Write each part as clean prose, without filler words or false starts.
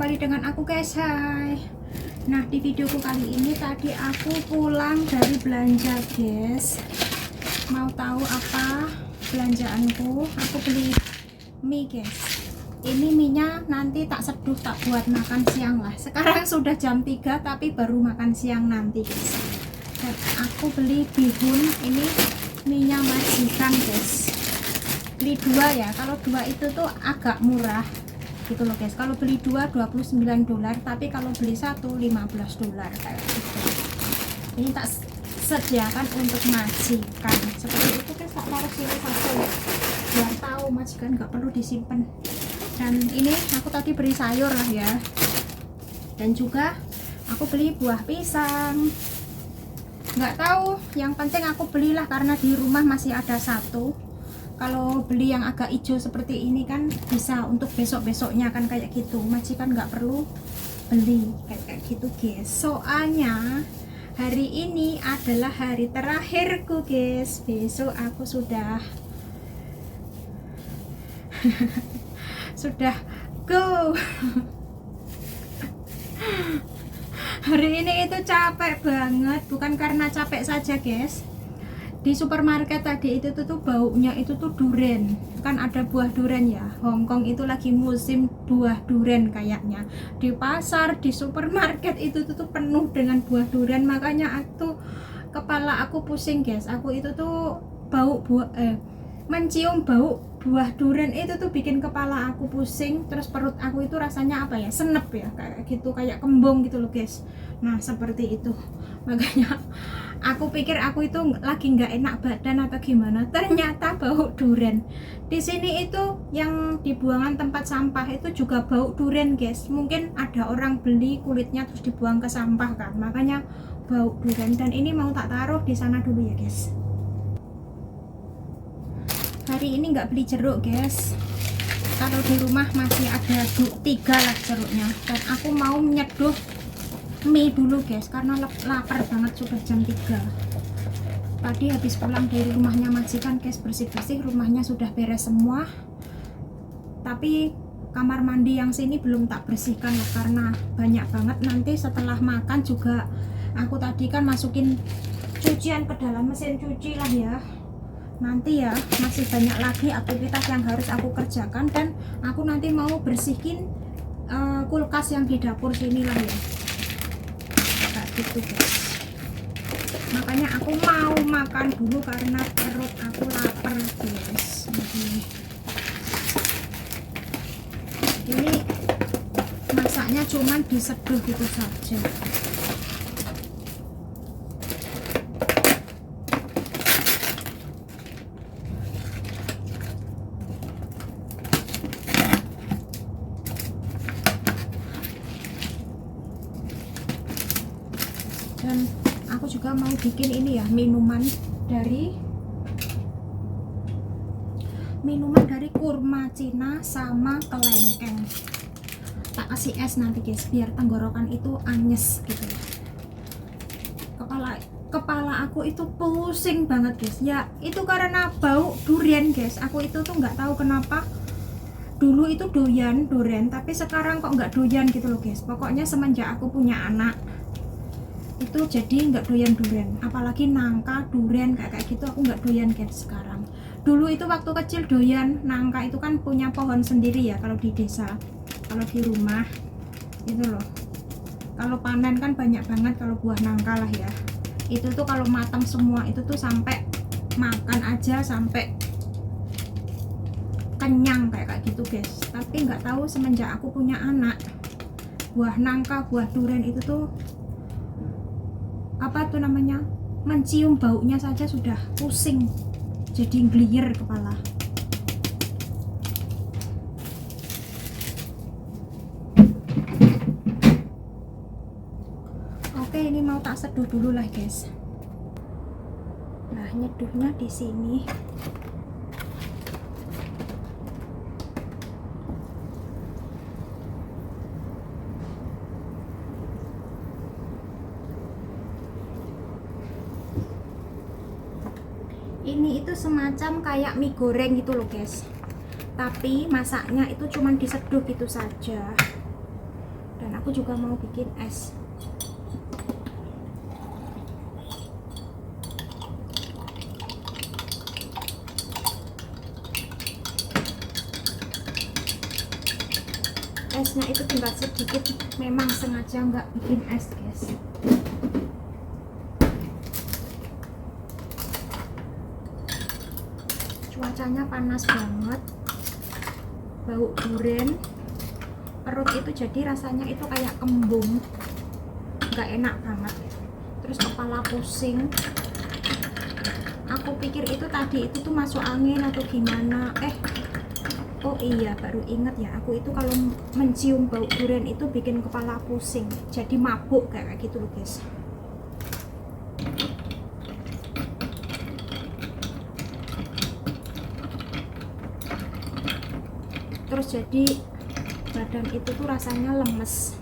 kembali dengan aku guys. Hai. Nah, di videoku kali ini tadi aku pulang dari belanja guys. Mau tahu apa belanjaanku? Aku beli mie guys. Ini minyak nanti tak seduh, tak buat makan siang lah. Sekarang sudah jam 3 tapi baru makan siang nanti guys. Dan aku beli bihun, ini minyak majikan guys. Beli 2 ya, kalau 2 itu tuh agak murah gitu loh guys. Kalau beli 2 $29, tapi kalau beli 1 $15 kayak gitu. Ini tak sediakan untuk majikan seperti itu guys. Tak taruh sini saja ya, biar tahu majikan nggak perlu disimpan. Dan ini aku tadi beli sayur lah ya, dan juga aku beli buah pisang. Nggak tahu, yang penting aku belilah karena di rumah masih ada satu. Kalau beli yang agak hijau seperti ini kan bisa untuk besok-besoknya kan kayak gitu. Majikan nggak perlu beli kayak gitu guys. Soalnya hari ini adalah hari terakhirku guys. Besok aku sudah sudah go. Hari ini itu capek banget, bukan karena capek saja guys. Di supermarket tadi itu tuh baunya itu tuh durian, kan ada buah durian ya. Hongkong itu lagi musim buah durian kayaknya. Di pasar, di supermarket itu tuh penuh dengan buah durian. Makanya aku kepala aku pusing guys. Aku itu tuh mencium bau buah durian itu tuh bikin kepala aku pusing. Terus perut aku itu rasanya apa ya, senep ya, kayak gitu, kayak kembung gitu loh guys. Nah seperti itu, makanya aku pikir aku itu lagi nggak enak badan atau gimana, ternyata bau durian. Di sini itu yang dibuangan tempat sampah itu juga bau durian guys. Mungkin ada orang beli kulitnya terus dibuang ke sampah kan, makanya bau durian. Dan ini mau tak taruh di sana dulu ya guys. Hari ini nggak beli jeruk guys, kalau di rumah masih ada 3 lah jeruknya. Dan aku mau nyeduh mie dulu guys karena lapar banget, sudah jam 3. Tadi habis pulang dari rumahnya majikan guys, bersih-bersih, rumahnya sudah beres semua. Tapi kamar mandi yang sini belum tak bersihkan lah karena banyak banget. Nanti setelah makan juga aku tadi kan masukin cucian ke dalam mesin cuci lah ya. Nanti ya masih banyak lagi aktivitas yang harus aku kerjakan. Dan aku nanti mau bersihin kulkas yang di dapur sini lah ya, gitu guys. Makanya aku mau makan dulu karena perut aku lapar guys. Ini masaknya cuman diseduh gitu saja. Dan aku juga mau bikin ini ya, minuman dari kurma Cina sama kelengkeng. Tak kasih es nanti guys biar tenggorokan itu anyes gitu ya. Kepala aku itu pusing banget guys ya, itu karena bau durian guys. Aku itu tuh nggak tahu kenapa dulu itu doyan durian, tapi sekarang kok nggak doyan gitu loh guys. Pokoknya semenjak aku punya anak itu jadi nggak doyan durian, apalagi nangka durian kayak gitu aku nggak doyan guys sekarang. Dulu itu waktu kecil doyan nangka, itu kan punya pohon sendiri ya kalau di desa. Kalau di rumah itu loh, kalau panen kan banyak banget kalau buah nangka lah ya. Itu tuh kalau matang semua itu tuh sampai makan aja sampai kenyang kayak gitu guys. Tapi nggak tahu semenjak aku punya anak, buah nangka, buah durian itu tuh apa tuh namanya, mencium baunya saja sudah pusing, jadi ngeliyer kepala. Oke, ini mau tak seduh dulu lah guys. Nah, nyeduhnya di sini. Ini itu semacam kayak mie goreng gitu loh guys, tapi masaknya itu cuman diseduh gitu saja. Dan aku juga mau bikin es. Esnya itu tinggal sedikit, memang sengaja nggak bikin es guys. Cuacanya panas banget, bau durian, perut itu jadi rasanya itu kayak kembung, nggak enak banget, terus kepala pusing. Aku pikir itu tadi itu tuh masuk angin atau gimana, oh iya, baru inget ya, aku itu kalau mencium bau durian itu bikin kepala pusing, jadi mabuk kayak gitu loh guys. Terus jadi badan itu tuh rasanya lemes.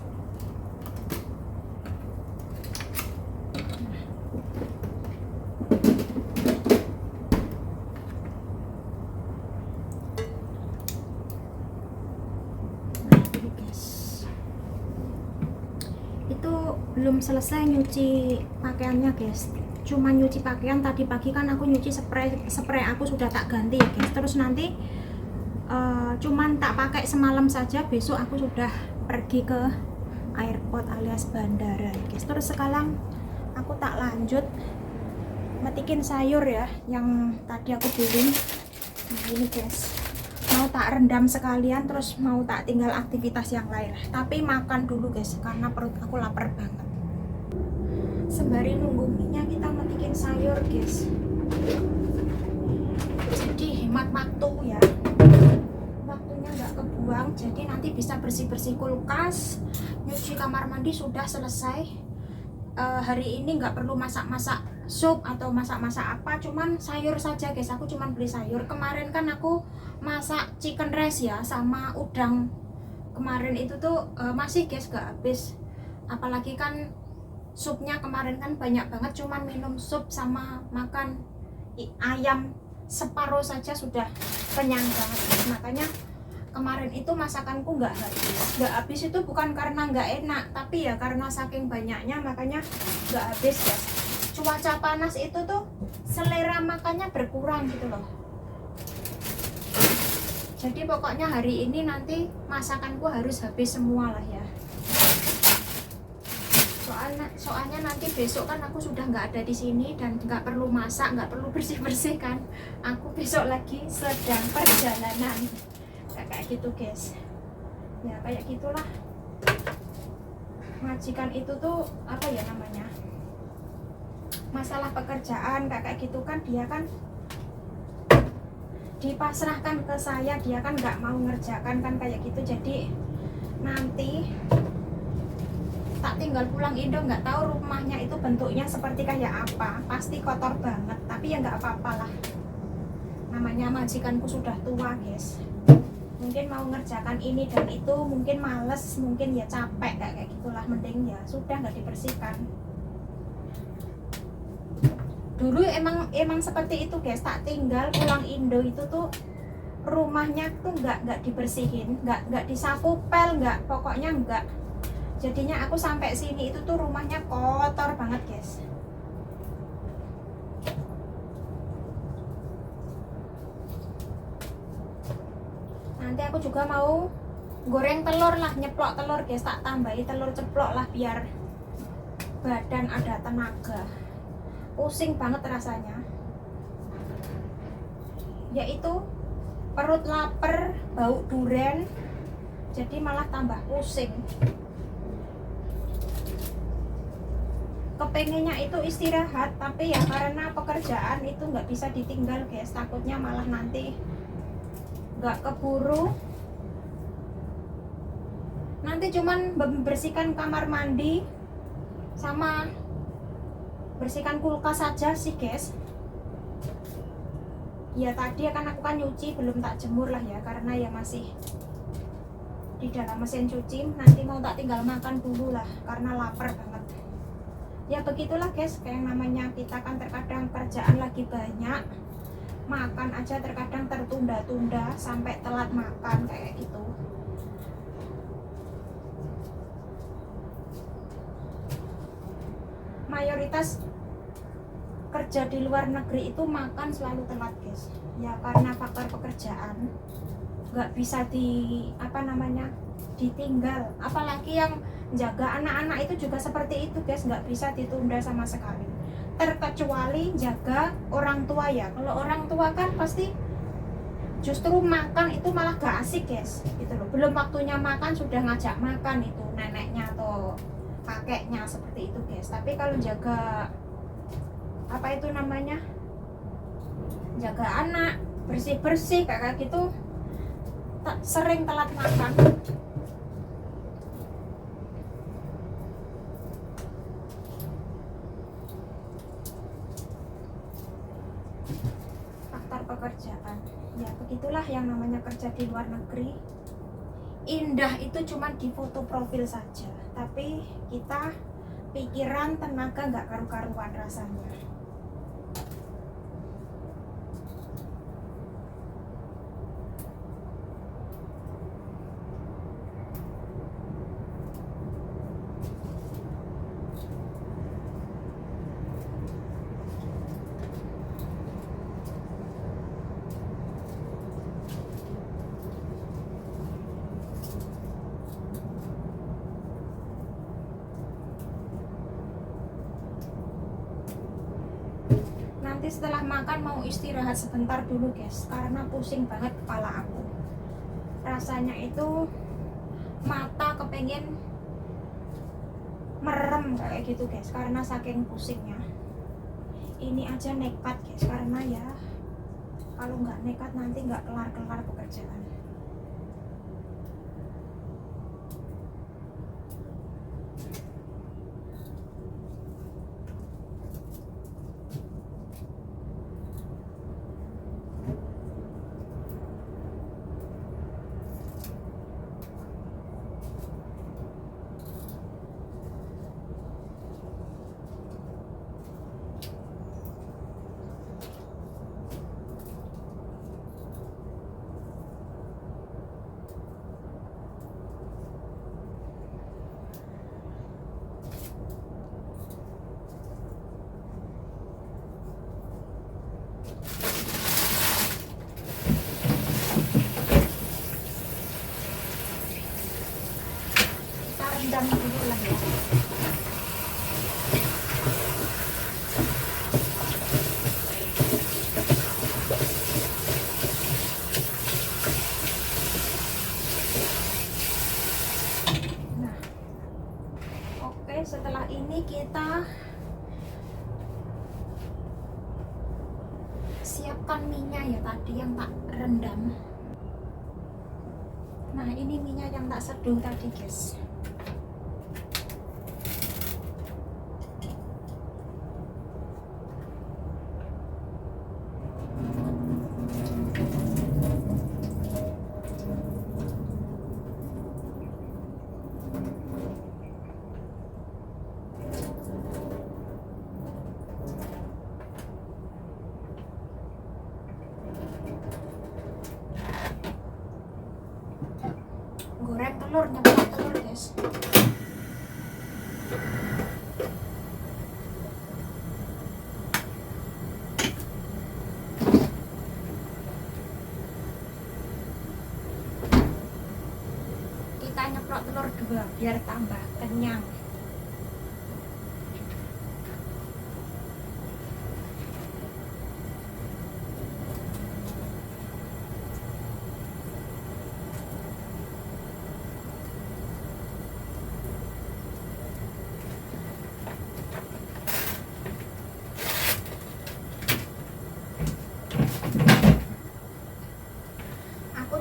Itu belum selesai nyuci pakaiannya guys, cuma nyuci pakaian. Tadi pagi kan aku nyuci spray aku sudah tak ganti ya guys, terus nanti cuman tak pakai semalam saja, besok aku sudah pergi ke airport alias bandara ya guys. Terus sekarang aku tak lanjut metikin sayur ya yang tadi aku beli. Nah ini guys, mau tak rendam sekalian, terus mau tak tinggal aktivitas yang lain. Tapi makan dulu guys, karena perut aku lapar banget. Sembari nunggu minyak, kita metikin sayur guys, jadi hemat waktu ya, waktunya nggak kebuang. Jadi nanti bisa bersih-bersih kulkas, nyuci kamar mandi sudah selesai. Hari ini nggak perlu masak-masak sup atau masak-masak apa, cuman sayur saja guys. Aku cuman beli sayur. Kemarin kan aku masak chicken rice ya sama udang kemarin itu tuh masih guys gak habis. Apalagi kan supnya kemarin kan banyak banget, cuman minum sup sama makan ayam separuh saja sudah kenyang banget. Makanya kemarin itu masakanku nggak habis itu bukan karena nggak enak, tapi ya karena saking banyaknya makanya nggak habis ya. Cuaca panas itu tuh selera makannya berkurang gitu loh. Jadi pokoknya hari ini nanti masakanku harus habis semua lah ya. Soalnya nanti besok kan aku sudah nggak ada di sini dan nggak perlu masak, nggak perlu bersih kan. Aku besok lagi sedang perjalanan. Kayak gitu guys ya, kayak gitulah. Majikan itu tuh apa ya namanya, masalah pekerjaan kayak gitu kan, dia kan dipasrahkan ke saya, dia kan nggak mau ngerjakan kan kayak gitu. Jadi nanti tak tinggal pulang Indo, nggak tahu rumahnya itu bentuknya seperti kayak apa, pasti kotor banget, tapi ya nggak apa-apa lah, namanya majikanku sudah tua guys. Mungkin mau ngerjakan ini dan itu, mungkin males, mungkin ya capek kayak gitulah, mending ya sudah nggak dibersihkan. Dulu emang seperti itu guys, tak tinggal pulang Indo itu tuh rumahnya tuh nggak dibersihin, nggak disapu pel, nggak, pokoknya nggak. Jadinya aku sampai sini itu tuh rumahnya kotor banget guys. Nanti aku juga mau goreng telur lah, nyeplok telur guys, tak tambahi telur ceplok lah biar badan ada tenaga. Pusing banget rasanya, yaitu perut lapar, bau durian, jadi malah tambah pusing. Kepengennya itu istirahat, tapi ya karena pekerjaan itu nggak bisa ditinggal guys, takutnya malah nanti nggak keburu. Nanti cuman membersihkan kamar mandi sama bersihkan kulkas saja sih guys. Ya tadi kan aku kan nyuci, belum tak jemur lah ya, karena ya masih di dalam mesin cuci. Nanti mau tak tinggal makan dulu lah, karena lapar banget. Ya begitulah guys, kayak namanya kita kan terkadang kerjaan lagi banyak, makan aja terkadang tertunda-tunda sampai telat makan kayak gitu. mayoritas kerja di luar negeri itu makan selalu telat guys ya, karena faktor pekerjaan nggak bisa ditinggal. Apalagi yang jaga anak-anak itu juga seperti itu guys, nggak bisa ditunda sama sekali, terkecuali jaga orang tua ya. Kalau orang tua kan pasti justru makan itu malah gak asik guys gitu loh, belum waktunya makan sudah ngajak makan itu neneknya atau kakeknya, seperti itu guys. Tapi kalau jaga jaga anak, bersih-bersih kayak gitu, sering telat makan. Faktor pekerjaan ya, begitulah yang namanya kerja di luar negeri. Indah itu cuma di foto profil saja, tapi kita pikiran, tenaga nggak karu-karuan rasanya. Nanti setelah makan mau istirahat sebentar dulu guys, karena pusing banget kepala aku. Rasanya itu mata kepengen merem kayak gitu guys, karena saking pusingnya. Ini aja nekat guys, karena ya kalau nggak nekat nanti nggak kelar-kelar pekerjaan. Rendam dulu lah ya. Nah, oke, setelah ini kita siapkan minyak ya tadi yang tak rendam. Nah, ini minyak yang tak seduh tadi guys. Goreng telur, nyemplung telur guys. Kita nyeplok telur 2 biar tambah kenyang.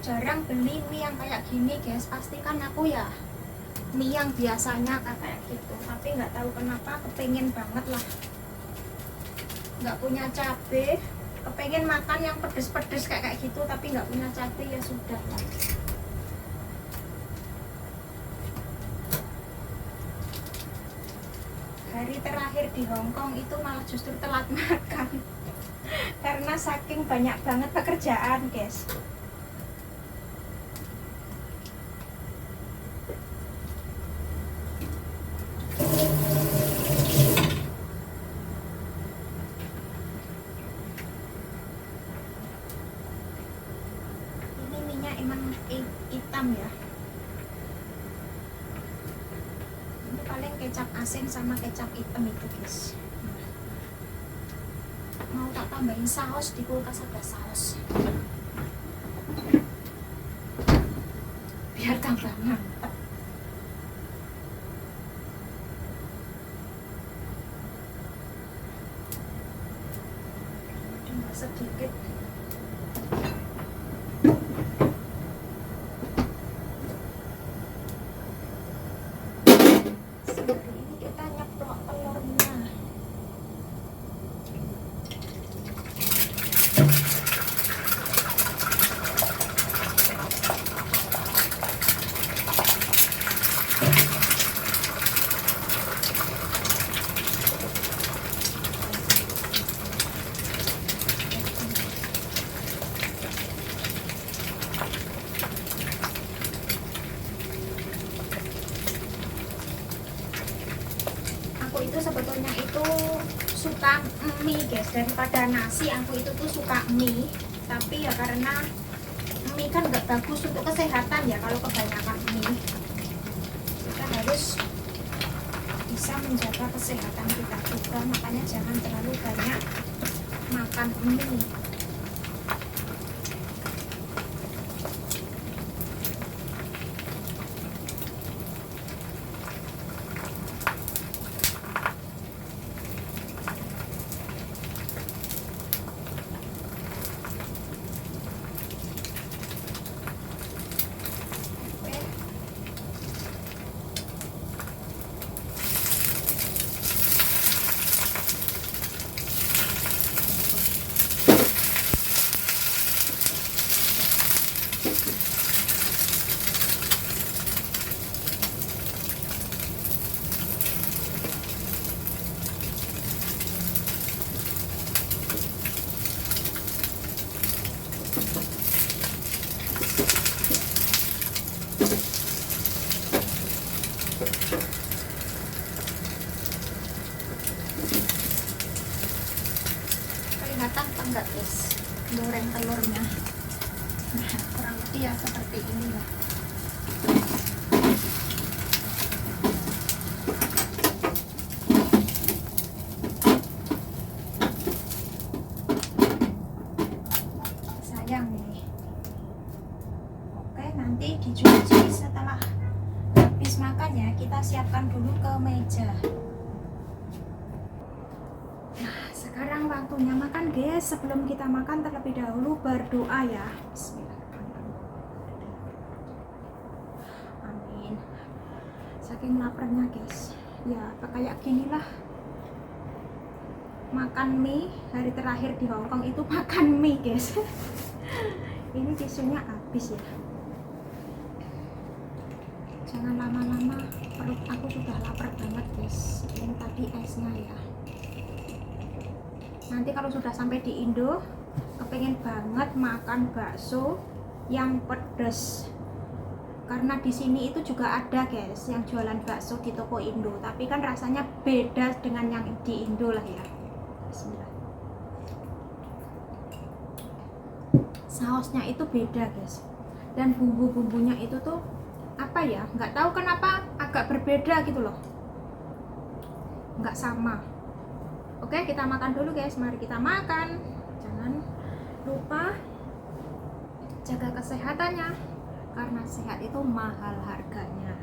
Jarang beli mie yang kayak gini guys, pastikan aku ya mie yang biasanya kayak gitu, tapi nggak tahu kenapa kepengen banget lah, nggak punya cabe, kepengen makan yang pedes-pedes kayak gitu, tapi nggak punya cabe, ya sudah lah. Hari terakhir di Hongkong itu malah justru telat makan karena saking banyak banget pekerjaan guys. kecap asin sama kecap hitam itu guys. Mau tak tambahin saus, di kulkas ada saus biar tambah mantap. Cuma sedikit. Seperti ini kita nyeplok telurnya. Aku itu sebetulnya itu suka mie guys, daripada nasi aku itu tuh suka mie, tapi ya karena mie kan nggak bagus untuk kesehatan ya kalau kebanyakan mie. Kita harus bisa menjaga kesehatan kita juga, makanya jangan terlalu banyak makan mie. Kelihatan apa enggak guys goreng telurnya? Nah, kurang lebih ya seperti ini lah. Sayang nih. Oke, nanti dicuci setelah habis makan ya. Kita siapkan dulu ke meja. Sekarang waktunya makan guys. Sebelum kita makan terlebih dahulu berdoa ya. Bismillahirrahmanirrahim. Amin. Saking laparnya guys. Ya kayak gini lah. Makan mie hari terakhir di Hongkong itu makan mie guys. Ini tisunya habis ya. Jangan lama-lama, perut aku sudah lapar banget guys. Ini tadi esnya ya. Nanti kalau sudah sampai di Indo, kepengen banget makan bakso yang pedas. Karena di sini itu juga ada guys yang jualan bakso di toko Indo, tapi kan rasanya beda dengan yang di Indo lah ya. Bismillah. Sausnya itu beda guys, dan bumbu-bumbunya itu tuh apa ya? Nggak tahu kenapa agak berbeda gitu loh, nggak sama. Oke, kita makan dulu guys. Mari kita makan. Jangan lupa jaga kesehatannya, karena sehat itu mahal harganya.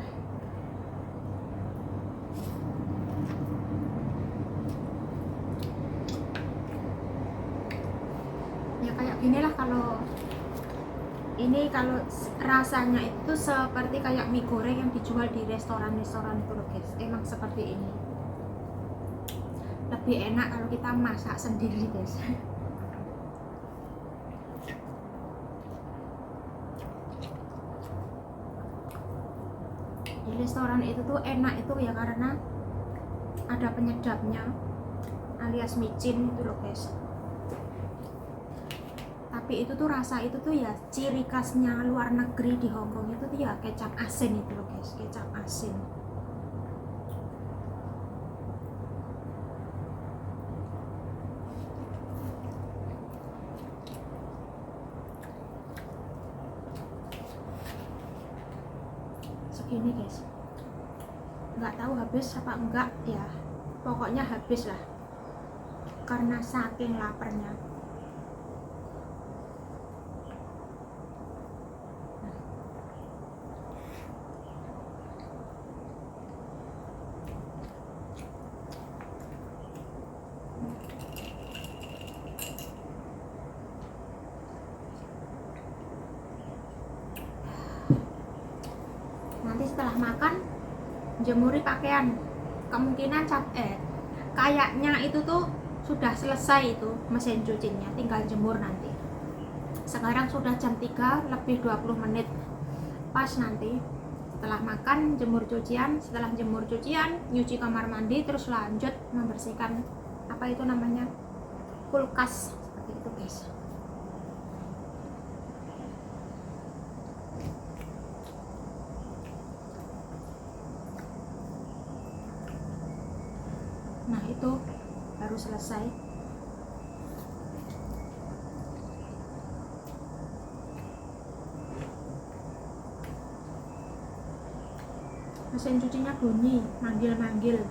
Ya kayak ginilah kalau ini, kalau rasanya itu seperti kayak mie goreng yang dijual di restoran-restoran itu loh guys. Emang seperti ini. Lebih enak kalau kita masak sendiri guys. Di restoran itu tuh enak itu ya karena ada penyedapnya alias micin itu loh guys. Tapi itu tuh rasa itu tuh ya ciri khasnya luar negeri di Hongkong itu tuh ya kecap asin itu loh guys, kecap asin. Segini guys. nggak tahu habis apa enggak ya, pokoknya habis lah karena saking laparnya. Nanti setelah makan jemuri pakaian, kemungkinan kayaknya itu tuh sudah selesai itu mesin cucinya, tinggal jemur nanti. Sekarang sudah jam 3 lebih 20 menit, pas nanti setelah makan jemur cucian, setelah jemur cucian nyuci kamar mandi, terus lanjut membersihkan apa itu namanya, kulkas, seperti itu guys. Nah itu baru selesai. Mesin cucinya bunyi, manggil-manggil.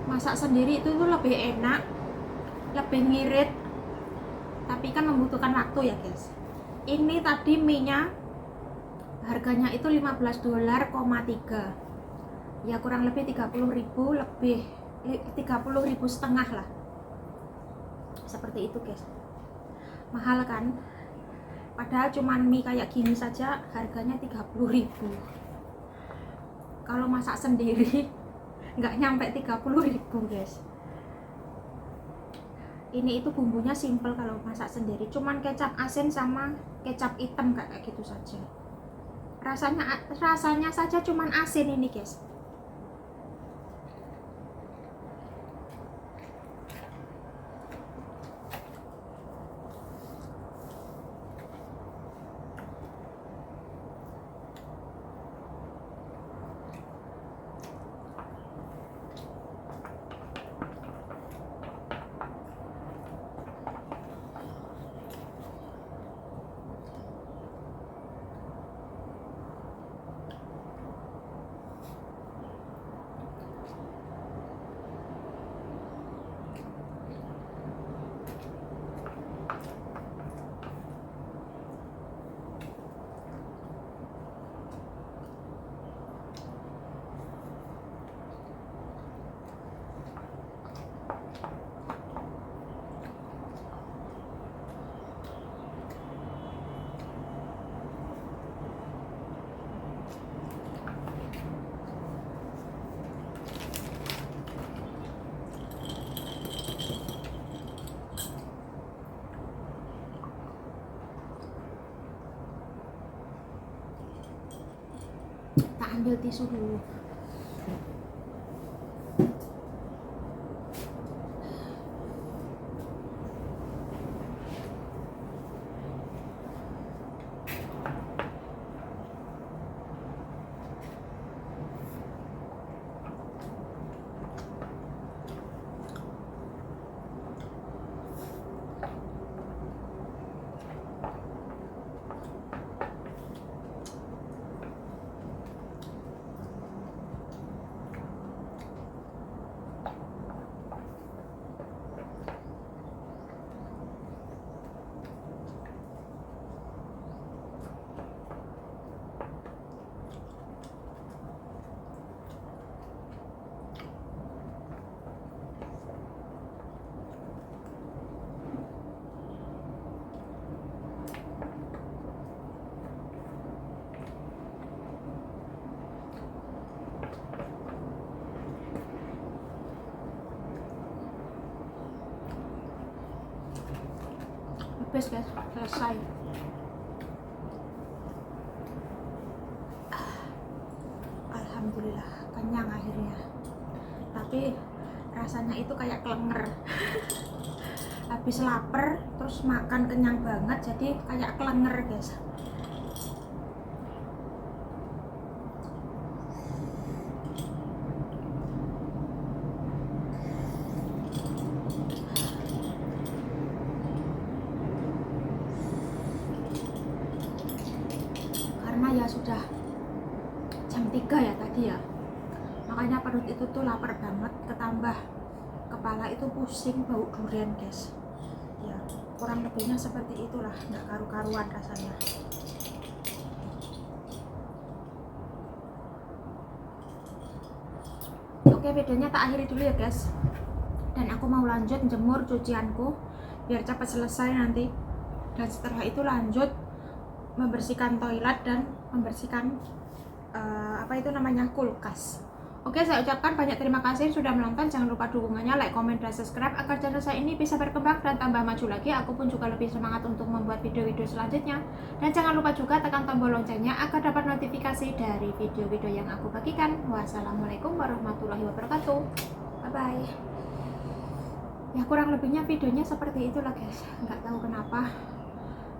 Masak sendiri itu tuh lebih enak, lebih ngirit, tapi kan membutuhkan waktu ya guys. Ini tadi mie-nya harganya itu $15,3, ya kurang lebih 30.000, lebih 30.000 setengah lah, seperti itu guys. Mahal kan, padahal cuman mie kayak gini saja harganya 30.000. Kalau masak sendiri nggak nyampe 30.000 guys. Ini itu bumbunya simple kalau masak sendiri, cuman kecap asin sama kecap hitam kayak gitu saja. Rasanya saja cuman asin ini guys. Tak ambil tisu dulu. habis guys, selesai. Alhamdulillah kenyang akhirnya, tapi rasanya itu kayak kelenger. Habis lapar terus makan kenyang banget, jadi kayak kelenger guys. Karena ya sudah jam 3 ya tadi ya, makanya perut itu tuh lapar banget, ketambah kepala itu pusing, bau durian guys. Ya kurang lebihnya seperti itulah, nggak karu-karuan rasanya. Oke, videonya tak akhiri dulu ya guys, dan aku mau lanjut jemur cucianku biar cepat selesai nanti, dan setelah itu lanjut membersihkan toilet dan membersihkan kulkas. Oke, saya ucapkan banyak terima kasih sudah menonton. Jangan lupa dukungannya, like, komen, dan subscribe agar channel saya ini bisa berkembang dan tambah maju lagi. Aku pun juga lebih semangat untuk membuat video-video selanjutnya. Dan jangan lupa juga tekan tombol loncengnya agar dapat notifikasi dari video-video yang aku bagikan. Wassalamualaikum warahmatullahi wabarakatuh. Bye bye. Ya kurang lebihnya videonya seperti itulah guys. Nggak tahu kenapa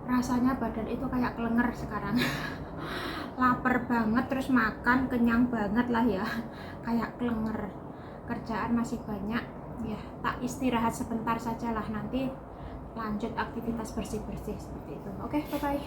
rasanya badan itu kayak kelenger sekarang. Lapar banget terus makan kenyang banget lah ya, kayak kelenger. Kerjaan masih banyak ya, tak istirahat sebentar saja lah, nanti lanjut aktivitas bersih-bersih seperti itu. Oke, bye bye.